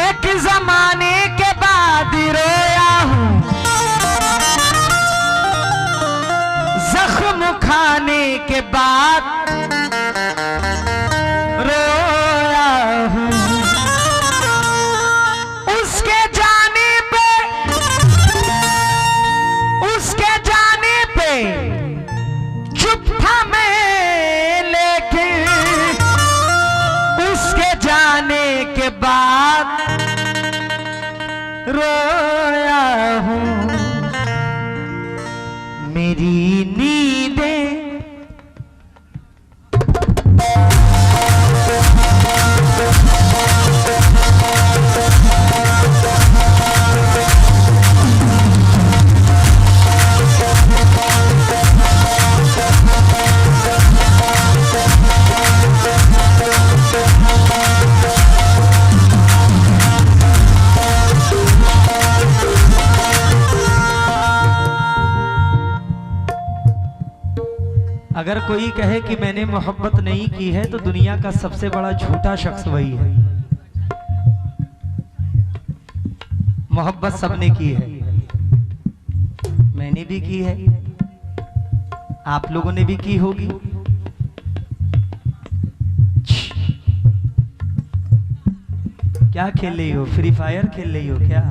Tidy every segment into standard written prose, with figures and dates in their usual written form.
एक जमाने के बाद रोया हूं, जख्म खाने के बाद रोया हूं। उसके जाने पे चुप था मैं, लेकिन उसके जाने के बाद रोया हूं। मेरी नींदें अगर कोई कहे कि मैंने मोहब्बत नहीं की है तो दुनिया का सबसे बड़ा झूठा शख्स वही है। मोहब्बत सबने की है, मैंने भी की है, आप लोगों ने भी की होगी। क्या खेल रही हो? फ्री फायर खेल रही हो क्या?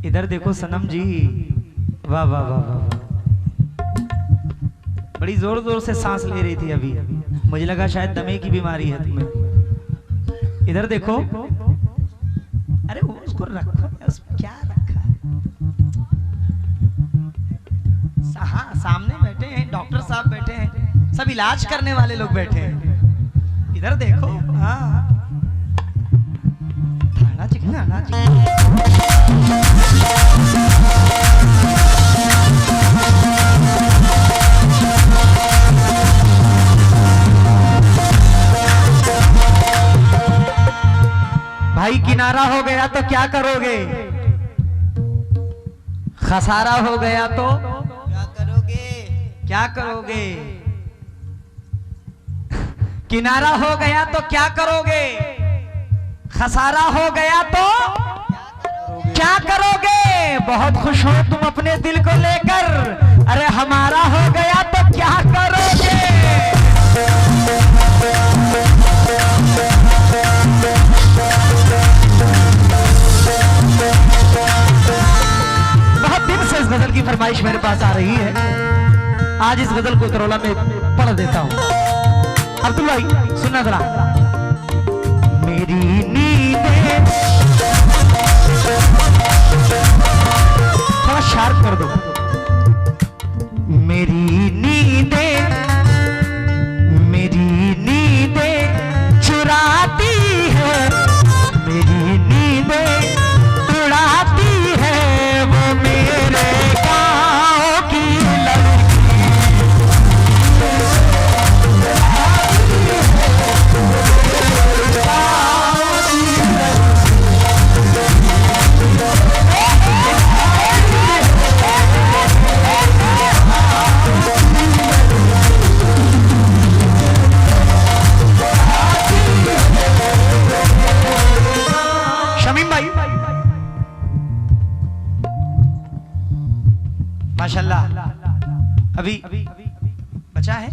इधर देखो सनम जी, वाह वाह वाह वाह, बड़ी जोर जोर से सांस ले रही थी अभी, मुझे लगा शायद दमे की बीमारी है तुम्हें। इधर देखो, अरे वो उसको रखो, उसमें क्या रखा है? हाँ, सामने बैठे हैं डॉक्टर साहब, बैठे हैं सब, इलाज करने वाले लोग बैठे हैं। इधर देखो, हाँ चिकना भाई, किनारा हो गया तो क्या करोगे? खसारा हो गया तो क्या करोगे? क्या करोगे? किनारा हो गया तो क्या करोगे? खसारा हो गया तो क्या करोगे? बहुत खुश हो तुम अपने दिल को लेकर, अरे हमारा हो गया तो क्या करोगे? बहुत दिन से इस गजल की फरमाइश मेरे पास आ रही है, आज इस गजल को तरोला में पढ़ देता हूं। अब्दुल भाई सुनना जरा। मेरी नींदें थोड़ा शार्प कर दो। मेरी नींदें चुराती है, मेरी नींदें उड़ाती है वो मेरे गाँव की माशाल्लाह। अभी बचा है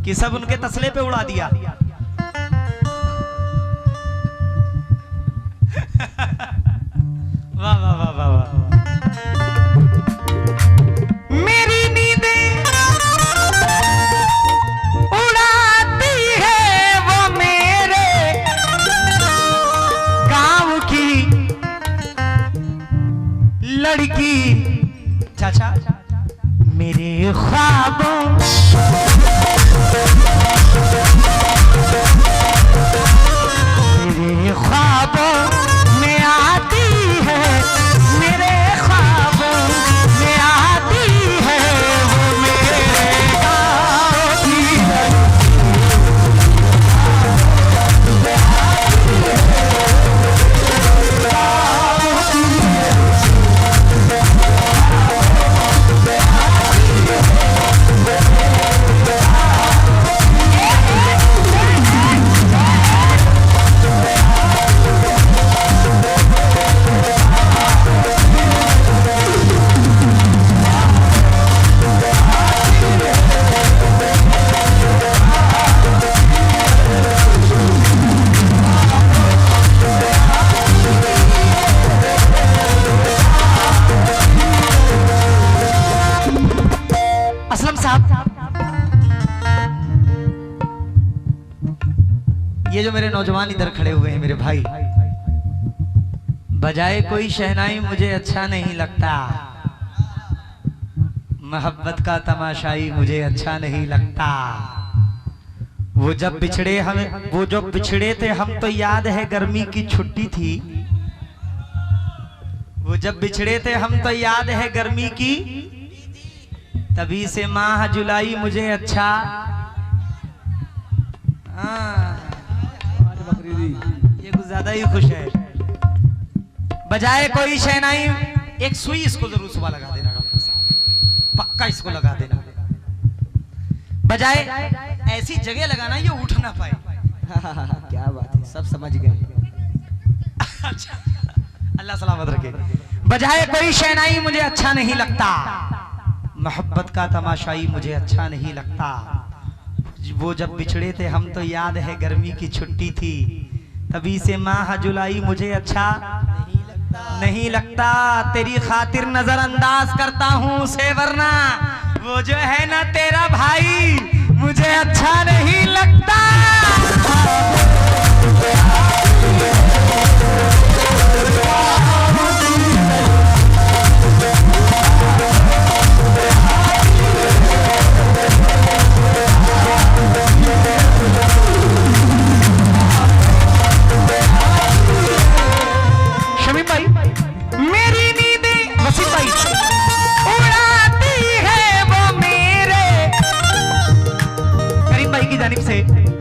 कि सब उनके तसले पे उड़ा दिया। वाह वाह वाह वाह वाह। मेरी नींदें उड़ाती है वो मेरे गांव की लड़की। चाचा मेरे ख्वाबों में आती है, ये जो मेरे नौजवान इधर खड़े हुए हैं मेरे भाई, बजाए कोई शहनाई मुझे अच्छा नहीं लगता, मोहब्बत का तमाशाई मुझे अच्छा नहीं लगता। वो जब बिछड़े थे हम तो याद है गर्मी की छुट्टी थी। वो जब बिछड़े थे हम तो याद है गर्मी की, तभी से माह जुलाई मुझे अच्छा। ये कुछ ज्यादा ही खुश है। बजाए कोई शहनाई, एक सुई इसको जरूर सुबह लगा देना डॉक्टर साहब, पक्का इसको लगा देना। बजाए ऐसी जगह लगाना ये उठ ना पाए। क्या बात है, सब समझ गए। अच्छा, अल्लाह सलामत रखे। बजाए कोई शहनाई मुझे अच्छा नहीं लगता, मोहब्बत का तमाशाई मुझे अच्छा नहीं लगता। वो जब बिछड़े थे हम तो याद है गर्मी की छुट्टी थी, तभी से माह जुलाई मुझे अच्छा नहीं लगता। तेरी खातिर नजरअंदाज करता हूँ उसे, वरना वो जो है ना तेरा भाई मुझे अच्छा नहीं लगता।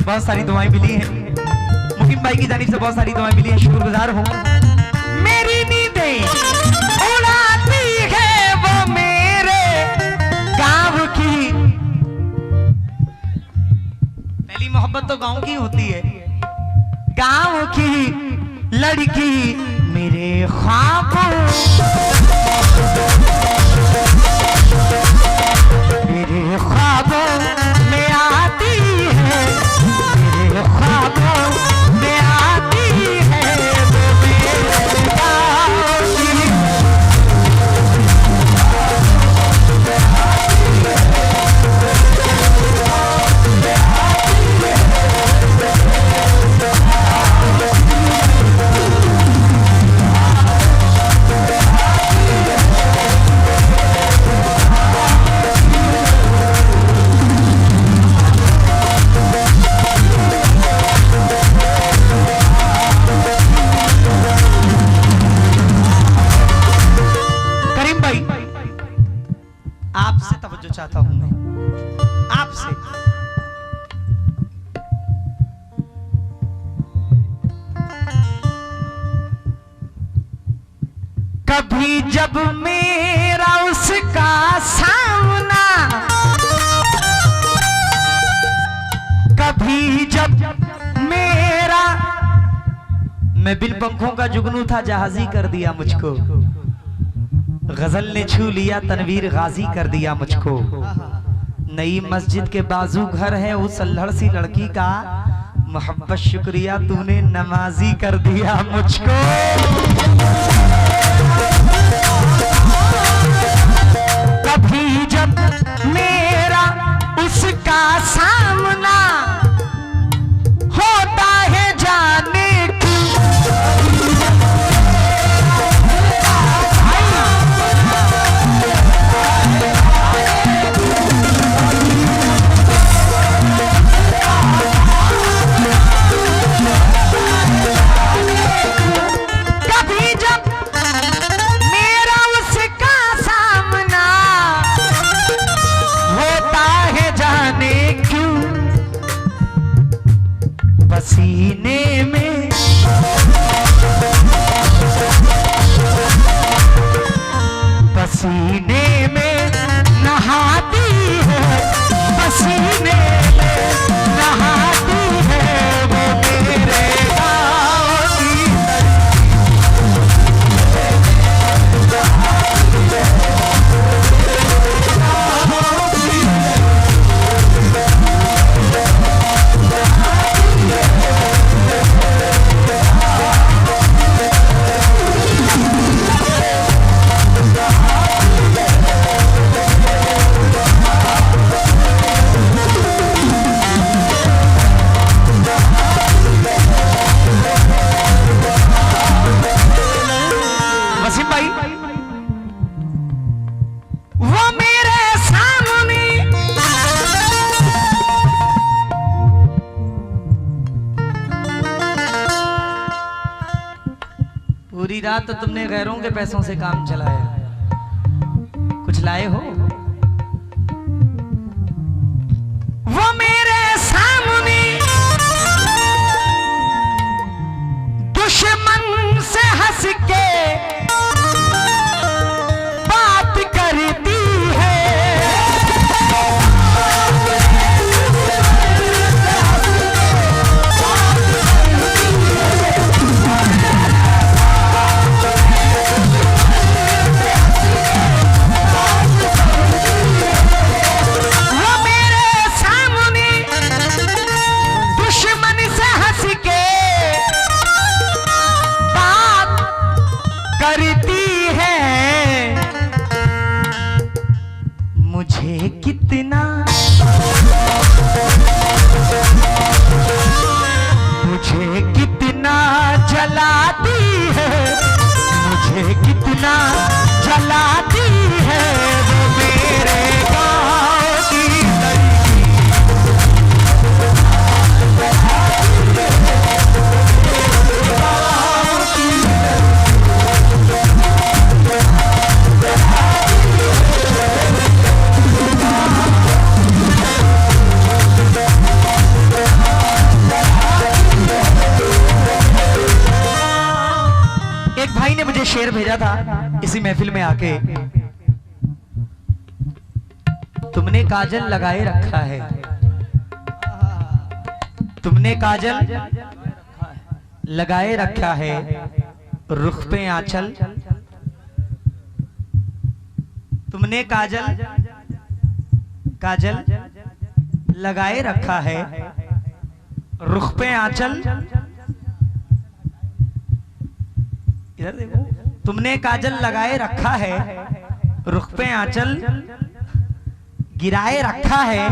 बहुत सारी दुआएं मिली हैं, मुकीम भाई की जानिब से बहुत सारी दुआएं मिली हैं, शुक्रगुजार हूँ। मेरी नींदें उड़ाती है वो मेरे गाँव की। पहली मोहब्बत तो गाँव की होती है। गाँव की लड़की मेरे ख्वाब, मेरे ख्वाबों में आती है, मेरे ख्वाबों में आती है वो मेरे गाँव की। आपसे तवज्जो चाहता हूं मैं, आपसे। कभी जब मेरा उसका सामना, कभी जब मेरा, मैं बिन पंखों का जुगनू था जहाजी कर दिया मुझको, गजल ने छू लिया तनवीर गाजी कर दिया मुझको। नई मस्जिद के बाजू घर है उस अल्हड़ सी लड़की का, मोहब्बत शुक्रिया तूने नमाजी कर दिया मुझको। कभी जब मेरा उसका सामना होता है जाने पूरी रात तो तुमने गैरों के पैसों से काम चलाया, कुछ लाए हो? वो मेरे सामने दुश्मन से हंस के बात करती है। वो मेरे सामने दुश्मन से हंस के बात करती है। मुझे कितना जलाती है, मुझे कितना जलाती है वो मेरे गाँव की लड़की। एक भाई ने मुझे शेर भेजा था इसी महफिल में आके, तुमने काजल लगाए रखा है, तुमने काजल लगाए रखा है, रुख पे आंचल, तुमने काजल लगाए रखा है, रुख पे आंचल, इधर देखो, तुमने काजल लगाए रखा है, रुख पे आंचल गिराए रखा है।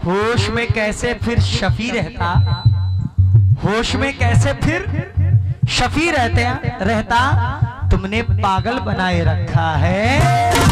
होश में कैसे फिर शफी रहता, होश में कैसे फिर शफी रहता, तुमने पागल बनाए रखा है।